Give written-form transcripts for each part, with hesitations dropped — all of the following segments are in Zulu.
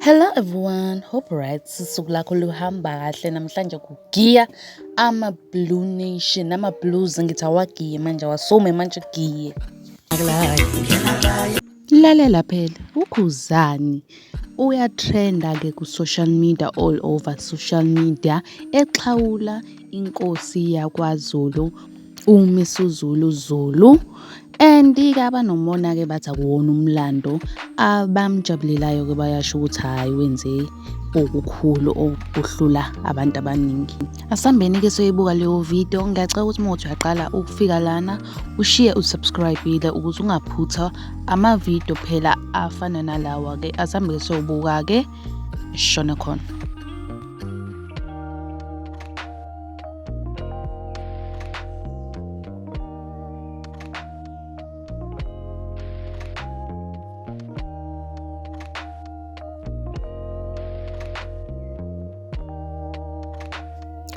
Hello everyone, hope right suku lakho luhamba kahle namhlanje kugiya ama-Blue Nation ama-blues ngithi awagiye manje awasome manje giye. Lalela phela uKhuzani uyatrenda-ke ku-social media all over social media exhawula inkosi yakwaZulu uMisuzulu Zulu and-ke abanomona-ke bathi akuwona umlando abamjabulelayo-ke bayasho ukuthi hhayi wenze okukhulu okuhlula abantu abaningi. Asambeni-ke soyibuka leyo video. Ngiyacela ukuthi uma uthi uyaqala ukufika lana ushiye usubscribe-ile ukuze ungaphutha amavidiyo phela afana nalawa-ke. Asambe sobuka-ke shona khona.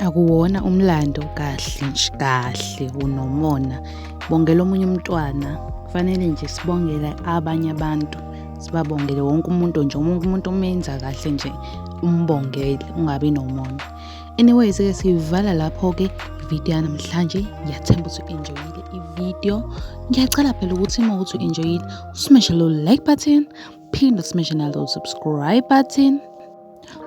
Akuwona umlando kahle nje kahle unomona. Bongela omunye umntwana. Kufanele nje sibongele abanye abantu. Sibabongele wonke umuntu nje umuntu umenza kahle nje umbongele ungabi nomona. Anyways-ke siyivala lapho-ke ividiyo yanamhlanje. Ngiyathemba ukuthi u-enjoyile ividiyo. Ngiyacela phela ukuthi uma uthi u-enjoyile usmash lo like button, phinde usmash nalo subscribe button.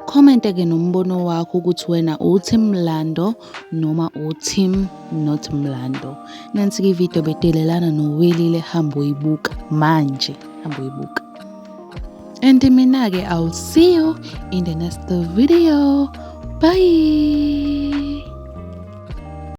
Comment-ke nombono wakho ukuthi wena uTeam Mlando noma uTeam not Mlando. Nansi-ke ividiyo bedelelana noWelile, hamba uyibuka manje, hamba uyibuka. And mina-ke I'll see you in the next video. Bye.